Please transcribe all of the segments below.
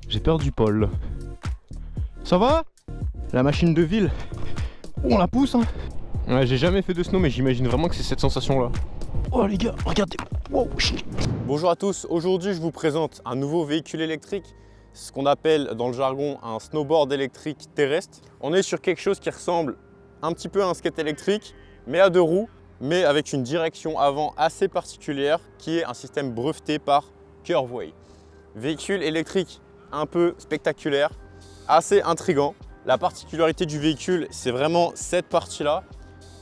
J'ai perdu Paul. Ça va? La machine de ville, on la pousse hein. Ouais, j'ai jamais fait de snow mais j'imagine vraiment que c'est cette sensation là. Oh les gars, regardez. Wow. Bonjour à tous, aujourd'hui je vous présente un nouveau véhicule électrique, ce qu'on appelle dans le jargon un snowboard électrique terrestre. On est sur quelque chose qui ressemble un petit peu à un skate électrique, mais à deux roues, mais avec une direction avant assez particulière qui est un système breveté par Curveway. Véhicule électrique un peu spectaculaire, assez intriguant. La particularité du véhicule, c'est vraiment cette partie-là.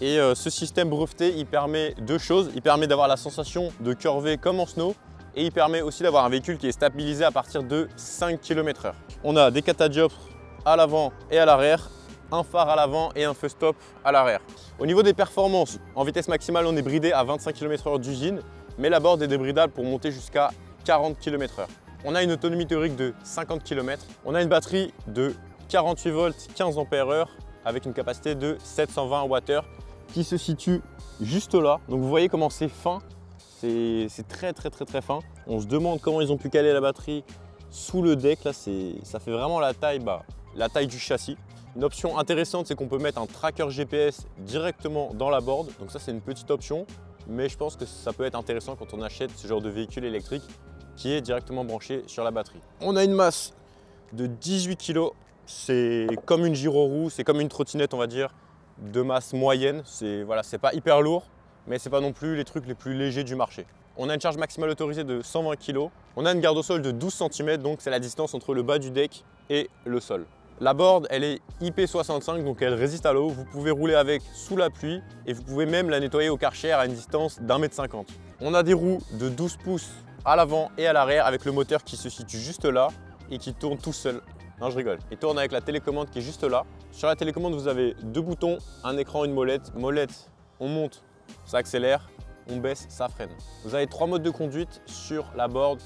Et ce système breveté, il permet deux choses. Il permet d'avoir la sensation de curver comme en snow et il permet aussi d'avoir un véhicule qui est stabilisé à partir de 5 km/h. On a des catadioptres à l'avant et à l'arrière, un phare à l'avant et un feu stop à l'arrière. Au niveau des performances, en vitesse maximale, on est bridé à 25 km/h d'usine, mais la board est débridable pour monter jusqu'à 40 km/h. On a une autonomie théorique de 50 km. On a une batterie de 48 volts, 15 ampères-heure avec une capacité de 720 Wh qui se situe juste là. Donc vous voyez comment c'est fin, c'est très fin. On se demande comment ils ont pu caler la batterie sous le deck. Là, ça fait vraiment la taille du châssis. Une option intéressante, c'est qu'on peut mettre un tracker GPS directement dans la board. Donc ça, c'est une petite option, mais je pense que ça peut être intéressant quand on achète ce genre de véhicule électrique qui est directement branché sur la batterie. On a une masse de 18 kg. C'est comme une gyroroue, c'est comme une trottinette, on va dire, de masse moyenne. Voilà, c'est pas hyper lourd, mais c'est pas non plus les trucs les plus légers du marché. On a une charge maximale autorisée de 120 kg. On a une garde au sol de 12 cm, donc c'est la distance entre le bas du deck et le sol. La board, elle est IP65, donc elle résiste à l'eau. Vous pouvez rouler avec sous la pluie et vous pouvez même la nettoyer au Karcher à une distance d'1,50 m. On a des roues de 12 pouces à l'avant et à l'arrière avec le moteur qui se situe juste là et qui tourne tout seul. Non, je rigole. Il tourne avec la télécommande qui est juste là. Sur la télécommande, vous avez deux boutons, un écran, une molette. Molette, on monte, ça accélère, on baisse, ça freine. Vous avez trois modes de conduite sur la board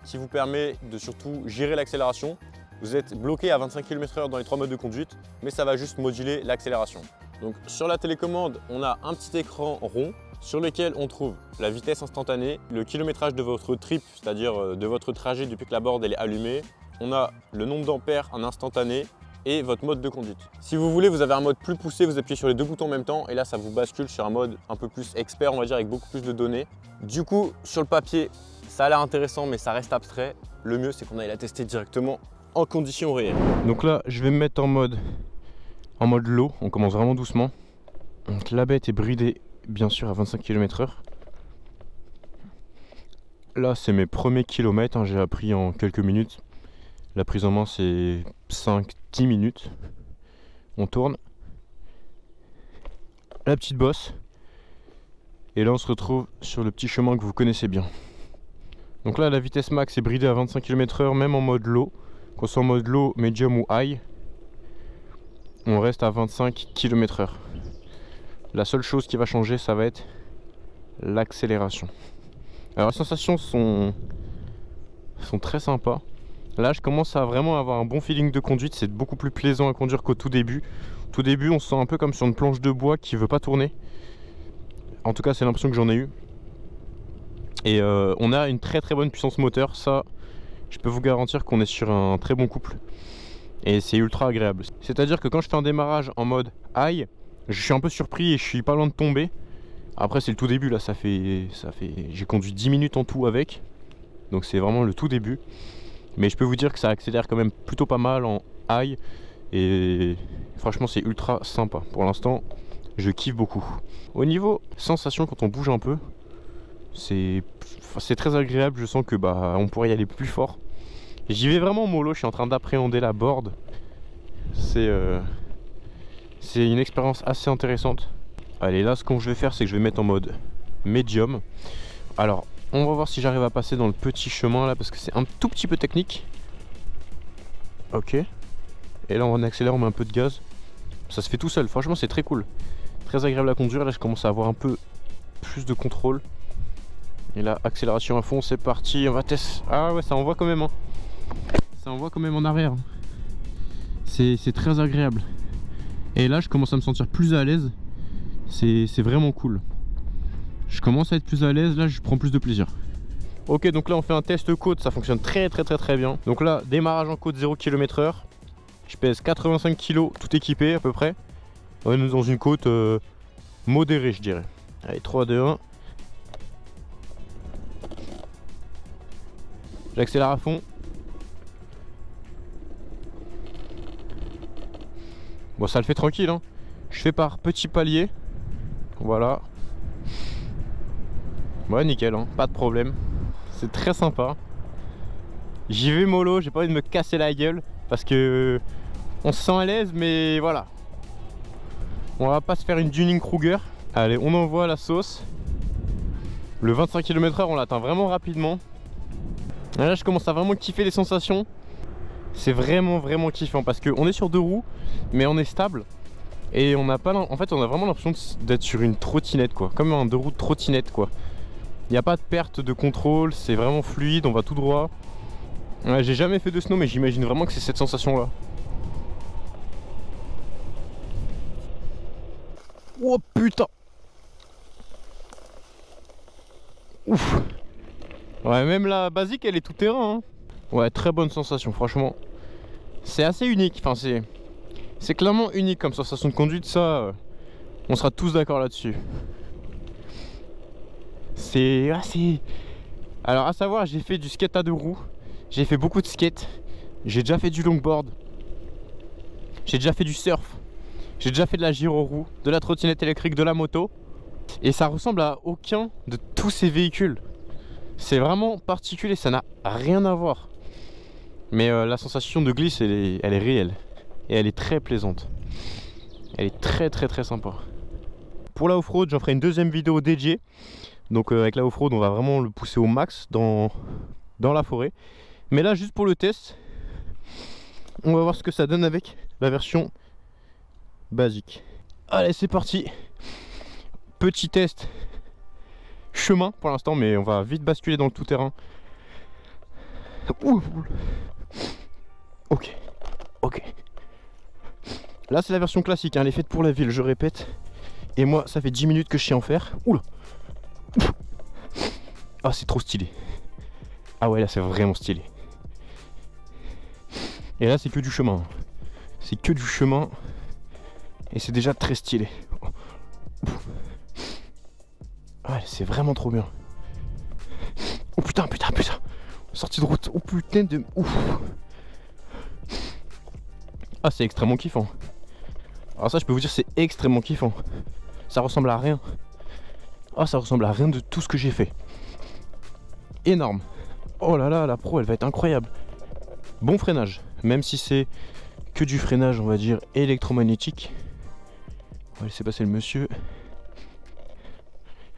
qui vous permet de surtout gérer l'accélération. Vous êtes bloqué à 25 km/h dans les trois modes de conduite, mais ça va juste moduler l'accélération. Donc sur la télécommande, on a un petit écran rond sur lequel on trouve la vitesse instantanée, le kilométrage de votre trip, c'est-à-dire de votre trajet depuis que la board elle est allumée. On a le nombre d'ampères en instantané et votre mode de conduite. Si vous voulez, vous avez un mode plus poussé, vous appuyez sur les deux boutons en même temps et là, ça vous bascule sur un mode un peu plus expert, on va dire, avec beaucoup plus de données. Du coup, sur le papier, ça a l'air intéressant, mais ça reste abstrait. Le mieux, c'est qu'on aille la tester directement en conditions réelles. Donc là, je vais me mettre en mode low. On commence vraiment doucement. Donc la bête est bridée, bien sûr, à 25 km/h. Là, c'est mes premiers kilomètres, hein, j'ai appris en quelques minutes. La prise en main, c'est 5-10 minutes. On tourne. La petite bosse. Et là, on se retrouve sur le petit chemin que vous connaissez bien. Donc là, la vitesse max est bridée à 25 km/h, même en mode low. Qu'on soit en mode low, medium ou high, on reste à 25 km/h. La seule chose qui va changer, ça va être l'accélération. Alors les sensations sont très sympas. Là, je commence à vraiment avoir un bon feeling de conduite. C'est beaucoup plus plaisant à conduire qu'au tout début. Au tout début, on se sent un peu comme sur une planche de bois qui veut pas tourner. En tout cas, c'est l'impression que j'en ai eu. Et on a une très bonne puissance moteur. Ça, je peux vous garantir qu'on est sur un très bon couple. Et c'est ultra agréable. C'est-à-dire que quand je fais un démarrage en mode high, je suis un peu surpris et je suis pas loin de tomber. Après, c'est le tout début. Là, j'ai conduit 10 minutes en tout avec. Donc c'est vraiment le tout début. Mais je peux vous dire que ça accélère quand même plutôt pas mal en high. Et franchement, c'est ultra sympa. Pour l'instant, je kiffe beaucoup. Au niveau sensation, quand on bouge un peu, c'est très agréable. Je sens que on pourrait y aller plus fort. J'y vais vraiment mollo. Je suis en train d'appréhender la board. C'est une expérience assez intéressante. Allez, là, ce que je vais faire, c'est que je vais mettre en mode médium. Alors, on va voir si j'arrive à passer dans le petit chemin là, parce que c'est un tout petit peu technique. Ok. Et là, on accélère, on met un peu de gaz. Ça se fait tout seul. Franchement, c'est très cool. Très agréable à conduire. Là, je commence à avoir un peu plus de contrôle. Et là, accélération à fond, c'est parti. On va tester. Ah ouais, ça envoie quand même. Hein. Ça envoie quand même en arrière. C'est très agréable. Et là, je commence à me sentir plus à l'aise. C'est vraiment cool. Je commence à être plus à l'aise. Là, je prends plus de plaisir. Ok, donc là on fait un test côte, ça fonctionne très bien. Donc là, démarrage en côte 0 km/h. Je pèse 85 kg, tout équipé à peu près. On est dans une côte modérée, je dirais. Allez, 3, 2, 1. J'accélère à fond. Bon, ça le fait tranquille, hein. Je fais par petits paliers. Voilà. Ouais, nickel, hein. Pas de problème. C'est très sympa. J'y vais mollo, j'ai pas envie de me casser la gueule parce que on se sent à l'aise, mais voilà. On va pas se faire une Dunning-Kruger. Allez, on envoie la sauce. Le 25 km/h, on l'atteint vraiment rapidement. Et là, je commence à vraiment kiffer les sensations. C'est vraiment kiffant parce qu'on est sur 2 roues, mais on est stable. Et on n'a pas, en fait, on a vraiment l'impression d'être sur une trottinette, quoi. Comme un 2 roues de trottinette, quoi. Il n'y a pas de perte de contrôle, c'est vraiment fluide, on va tout droit. Ouais, j'ai jamais fait de snow, mais j'imagine vraiment que c'est cette sensation-là. Oh putain! Ouf! Ouais, même la basique, elle est tout terrain, hein. Ouais, très bonne sensation, franchement. C'est assez unique, enfin c'est clairement unique comme sensation de conduite, ça, on sera tous d'accord là-dessus. Alors à savoir, j'ai fait du skate à 2 roues, j'ai fait beaucoup de skate, j'ai déjà fait du longboard, j'ai déjà fait du surf, j'ai déjà fait de la gyro-roue, de la trottinette électrique, de la moto, et ça ressemble à aucun de tous ces véhicules. C'est vraiment particulier, ça n'a rien à voir. Mais la sensation de glisse, elle est réelle. Et elle est très plaisante. Elle est très sympa. Pour la off-road, j'en ferai une deuxième vidéo dédiée. Donc avec la off-road, on va vraiment le pousser au max dans la forêt. Mais là, juste pour le test, on va voir ce que ça donne avec la version basique. Allez, c'est parti. Petit test chemin pour l'instant, mais on va vite basculer dans le tout-terrain. Ok. Là, c'est la version classique, hein, elle est faite pour la ville, je répète. Et moi, ça fait 10 minutes que je sais en faire. Oula. Ah, c'est trop stylé. Ah ouais, là, c'est vraiment stylé. Et là, c'est que du chemin. C'est que du chemin. Et c'est déjà très stylé. Ouais, c'est vraiment trop bien. Oh putain. Sortie de route. Oh putain de... Ouf. Ah, c'est extrêmement kiffant. Alors ça, je peux vous dire, c'est extrêmement kiffant. Ça ressemble à rien. Ah, ça ressemble à rien de tout ce que j'ai fait. Énorme. Oh là là, la pro, elle va être incroyable. Bon freinage. Même si c'est que du freinage, on va dire, électromagnétique. On va laisser passer le monsieur.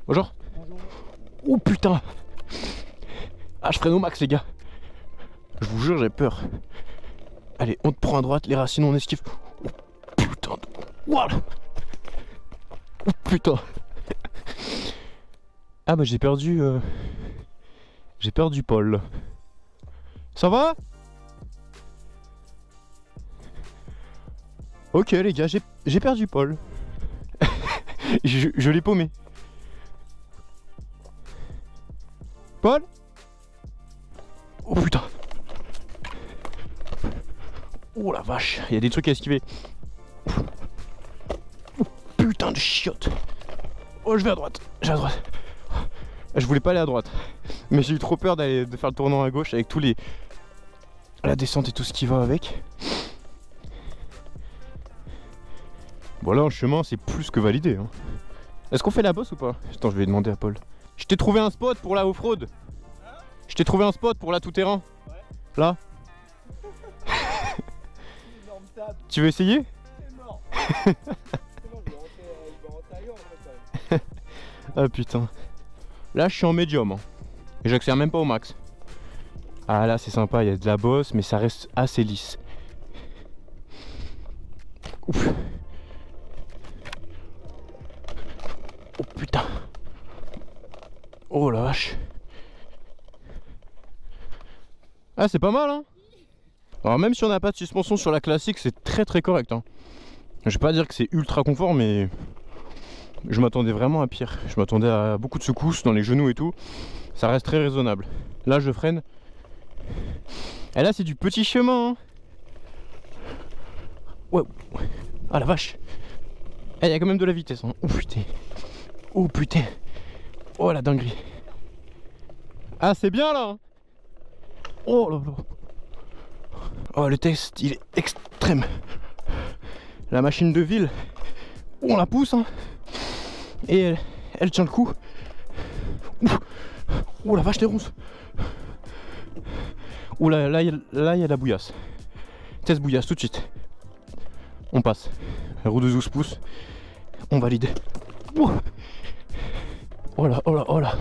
Bonjour. Bonjour. Oh putain. Ah, je freine au max, les gars. Je vous jure, j'ai peur. Allez, on te prend à droite, les racines, on esquive. Oh putain. Voilà. Oh putain. Ah bah j'ai perdu Paul. Ça va? Ok les gars, j'ai perdu Paul. je l'ai paumé. Paul? Oh putain. Oh la vache, il y a des trucs à esquiver. Oh putain de chiotte. Oh, je vais à droite. Je voulais pas aller à droite, mais j'ai eu trop peur de faire le tournant à gauche avec tous les... la descente et tout ce qui va avec. Bon là, en chemin, c'est plus que validé, hein. Est-ce qu'on fait la bosse ou pas? Attends, je vais demander à Paul. Je t'ai trouvé un spot pour la off-road. Je t'ai trouvé un spot pour la tout-terrain. Ouais. Là. Tu veux essayer? C'est mort. C'est bon, je vais rentrer ailleurs en fait. Ah putain. Là je suis en médium, hein. Et j'accélère même pas au max. Ah là c'est sympa, il y a de la bosse, mais ça reste assez lisse. Ouf. Oh putain. Oh la vache. Ah c'est pas mal, hein. Alors même si on n'a pas de suspension sur la classique, c'est très correct, hein. Je vais pas dire que c'est ultra confort, mais je m'attendais vraiment à pire. Je m'attendais à beaucoup de secousses dans les genoux et tout. Ça reste très raisonnable. Là je freine. Et là c'est du petit chemin hein. Ouais. Ah la vache. Il y a quand même de la vitesse hein. Oh putain. Oh putain. Oh la dinguerie. Ah c'est bien là. Oh là là. Oh le test il est extrême. La machine de ville, on la pousse hein. Et elle tient le coup. Oh la vache les ronces. Oh là il y a de la bouillasse. Test bouillasse tout de suite. On passe. Roue de 12 pouces. On valide. Oh là, oh là, oh là.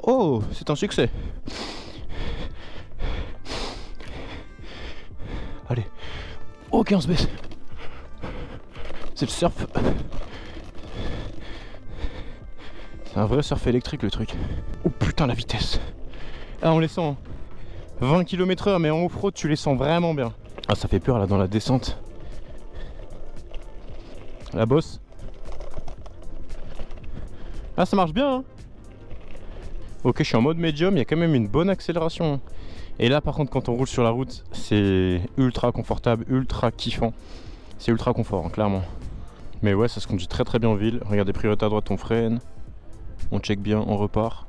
Oh, c'est un succès. Allez. Ok, on se baisse. C'est le surf. C'est un vrai surf électrique le truc. Oh putain la vitesse. Ah on les sent. 20 km/h mais en off-road tu les sens vraiment bien. Ah ça fait peur là dans la descente. La bosse. Ah ça marche bien hein. Ok je suis en mode médium, il y a quand même une bonne accélération. Et là par contre quand on roule sur la route c'est ultra confortable, ultra kiffant. C'est ultra confort hein, clairement. Mais ouais ça se conduit très très bien en ville. Regardez priorité à droite on freine. On check bien, on repart.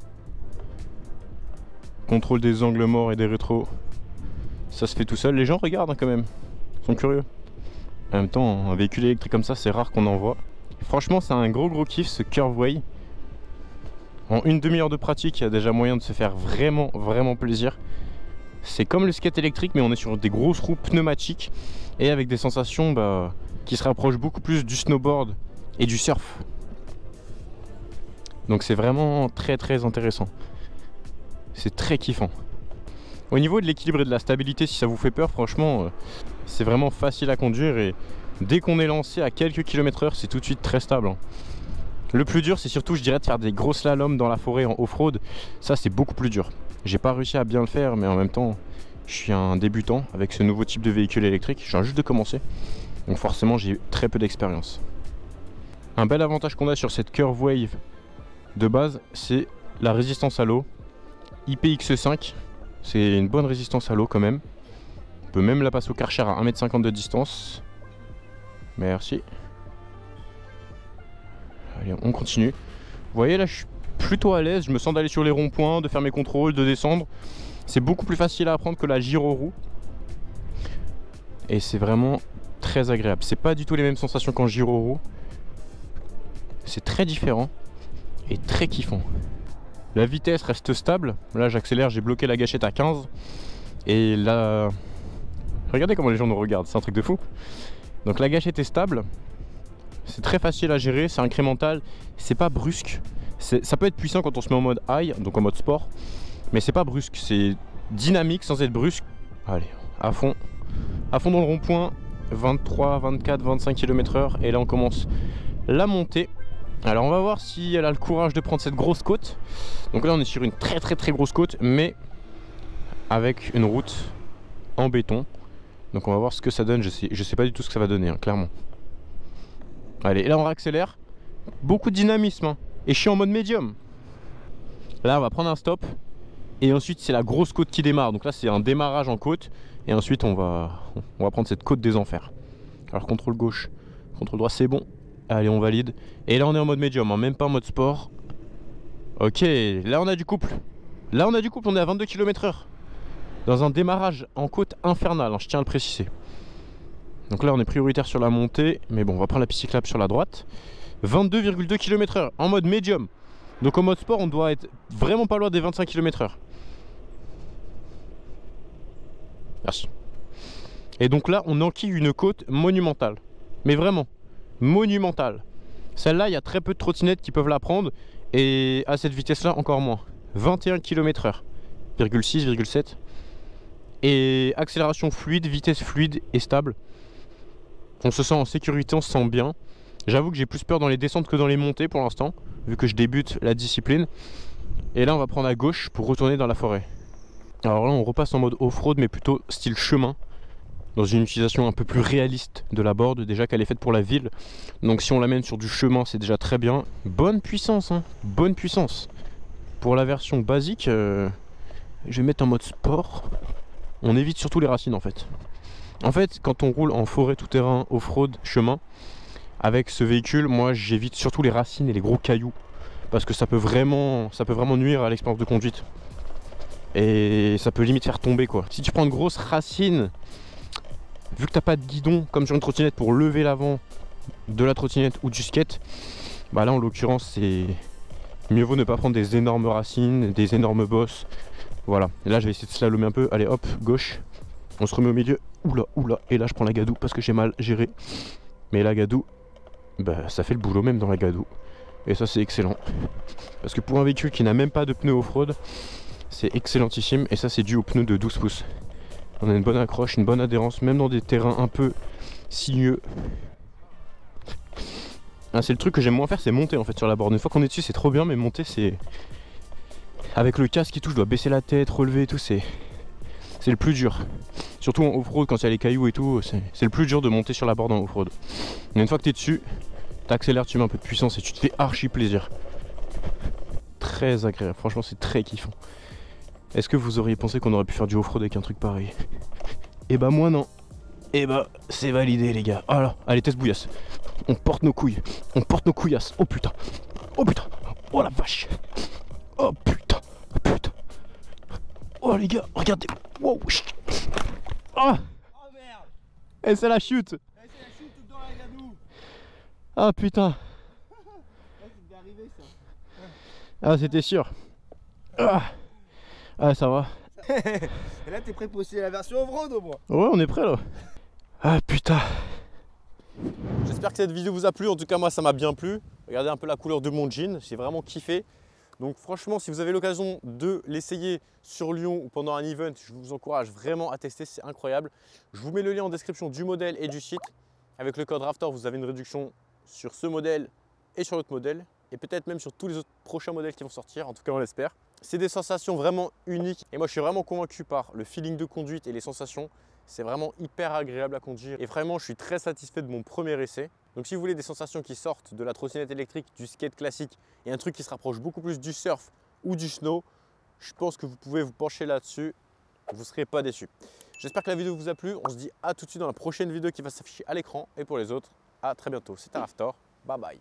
Contrôle des angles morts et des rétros. Ça se fait tout seul, les gens regardent hein, quand même. Ils sont curieux. En même temps un véhicule électrique comme ça c'est rare qu'on en voit. Franchement c'est un gros kiff ce Curveway. En une demi-heure de pratique il y a déjà moyen de se faire vraiment plaisir. C'est comme le skate électrique mais on est sur des grosses roues pneumatiques et avec des sensations qui se rapprochent beaucoup plus du snowboard et du surf. Donc c'est vraiment très intéressant. C'est très kiffant. Au niveau de l'équilibre et de la stabilité, si ça vous fait peur, franchement c'est vraiment facile à conduire et dès qu'on est lancé à quelques km/h c'est tout de suite très stable. Le plus dur c'est surtout je dirais de faire des gros slaloms dans la forêt en off-road. Ça c'est beaucoup plus dur. J'ai pas réussi à bien le faire mais en même temps je suis un débutant avec ce nouveau type de véhicule électrique. Je viens juste de commencer. Donc forcément j'ai très peu d'expérience. Un bel avantage qu'on a sur cette Curveway de base c'est la résistance à l'eau. IPX5 c'est une bonne résistance à l'eau quand même. On peut même la passer au Karcher à 1,50 m de distance. Merci. Allez on continue. Vous voyez là je suis plutôt à l'aise, je me sens d'aller sur les ronds-points, de faire mes contrôles, de descendre. C'est beaucoup plus facile à apprendre que la gyro-roue. Et c'est vraiment très agréable. C'est pas du tout les mêmes sensations qu'en gyro-roue. C'est très différent et très kiffant. La vitesse reste stable. Là j'accélère, j'ai bloqué la gâchette à 15. Et là... Regardez comment les gens nous regardent, c'est un truc de fou. Donc la gâchette est stable. C'est très facile à gérer, c'est incrémental. C'est pas brusque. Ça peut être puissant quand on se met en mode high, donc en mode sport. Mais c'est pas brusque, c'est dynamique sans être brusque. Allez, à fond dans le rond-point. 23, 24, 25 km/h. Et là on commence la montée. Alors on va voir si elle a le courage de prendre cette grosse côte. Donc là on est sur une très grosse côte, mais avec une route en béton. Donc on va voir ce que ça donne. Je sais pas du tout ce que ça va donner, hein, clairement. Allez, là on réaccélère. Beaucoup de dynamisme, hein. Et je suis en mode médium. Là on va prendre un stop. Et ensuite c'est la grosse côte qui démarre. Donc là c'est un démarrage en côte. Et ensuite on va prendre cette côte des enfers. Alors contrôle gauche, contrôle droit, c'est bon. Allez on valide. Et là on est en mode médium, hein, même pas en mode sport. Ok, là on a du couple. Là on a du couple, on est à 22 km/h. Dans un démarrage en côte infernale, hein, je tiens à le préciser. Donc là on est prioritaire sur la montée. Mais bon on va prendre la piste cyclable sur la droite. 22,2 km/h en mode médium. Donc en mode sport on doit être vraiment pas loin des 25 km/h. Merci. Et donc là on enquille une côte monumentale. Mais vraiment monumentale. Celle-là il y a très peu de trottinettes qui peuvent la prendre. Et à cette vitesse là encore moins. 21 km/h, 6,7. Et accélération fluide, vitesse fluide et stable. On se sent en sécurité, on se sent bien. J'avoue que j'ai plus peur dans les descentes que dans les montées pour l'instant, vu que je débute la discipline. Et là on va prendre à gauche pour retourner dans la forêt. Alors là on repasse en mode off-road mais plutôt style chemin, dans une utilisation un peu plus réaliste de la board, déjà qu'elle est faite pour la ville. Donc si on l'amène sur du chemin c'est déjà très bien. Bonne puissance hein, bonne puissance. Pour la version basique, je vais mettre en mode sport. On évite surtout les racines en fait. En fait, quand on roule en forêt tout-terrain, off-road, chemin, avec ce véhicule, moi j'évite surtout les racines et les gros cailloux. Parce que ça peut vraiment nuire à l'expérience de conduite. Et ça peut limite faire tomber quoi. Si tu prends une grosse racine, vu que t'as pas de guidon comme sur une trottinette pour lever l'avant de la trottinette ou du skate, bah là en l'occurrence c'est mieux vaut ne pas prendre des énormes racines, des énormes bosses. Voilà, et là je vais essayer de slalomer un peu. Allez hop, gauche, on se remet au milieu. Oula, oula, et là je prends la gadoue parce que j'ai mal géré. Mais la gadoue, bah ça fait le boulot même dans la gadoue. Et ça c'est excellent. Parce que pour un véhicule qui n'a même pas de pneus off-road, c'est excellentissime. Et ça c'est dû aux pneus de 12 pouces. On a une bonne accroche, une bonne adhérence, même dans des terrains un peu sinueux. Ah, c'est le truc que j'aime moins faire, c'est monter en fait sur la borne. Une fois qu'on est dessus c'est trop bien, mais monter c'est... Avec le casque et tout, je dois baisser la tête, relever et tout, c'est le plus dur. Surtout en off-road quand il y a les cailloux et tout, c'est le plus dur de monter sur la borne en off-road. Mais une fois que tu es dessus, t'accélères, tu mets un peu de puissance et tu te fais archi plaisir. Très agréable, franchement c'est très kiffant. Est-ce que vous auriez pensé qu'on aurait pu faire du off-road avec un truc pareil? Eh bah moi non. Eh bah c'est validé les gars. Alors, allez test bouillasse. On porte nos couilles. On porte nos couillasses. Oh putain. Oh putain. Oh la vache. Oh putain. Oh putain. Oh les gars, regardez. Wow. Oh. Oh merde. Et c'est la chute. C'est la chute dans la gadoue. Ah putain. C'est arrivé ça. Ah c'était sûr. Ah ça va. Et là t'es prêt pour essayer la version off-road au moins? Ouais on est prêt là. Ah putain. J'espère que cette vidéo vous a plu, en tout cas moi ça m'a bien plu. Regardez un peu la couleur de mon jean, j'ai vraiment kiffé. Donc franchement si vous avez l'occasion de l'essayer sur Lyon ou pendant un event, je vous encourage vraiment à tester, c'est incroyable. Je vous mets le lien en description du modèle et du site. Avec le code RAFTOR vous avez une réduction sur ce modèle et sur l'autre modèle. Et peut-être même sur tous les autres prochains modèles qui vont sortir, en tout cas on l'espère. C'est des sensations vraiment uniques et moi je suis vraiment convaincu par le feeling de conduite et les sensations. C'est vraiment hyper agréable à conduire et vraiment je suis très satisfait de mon premier essai. Donc si vous voulez des sensations qui sortent de la trottinette électrique, du skate classique et un truc qui se rapproche beaucoup plus du surf ou du snow, je pense que vous pouvez vous pencher là-dessus, vous ne serez pas déçus. J'espère que la vidéo vous a plu, on se dit à tout de suite dans la prochaine vidéo qui va s'afficher à l'écran et pour les autres, à très bientôt. C'était RAFTOR, bye bye.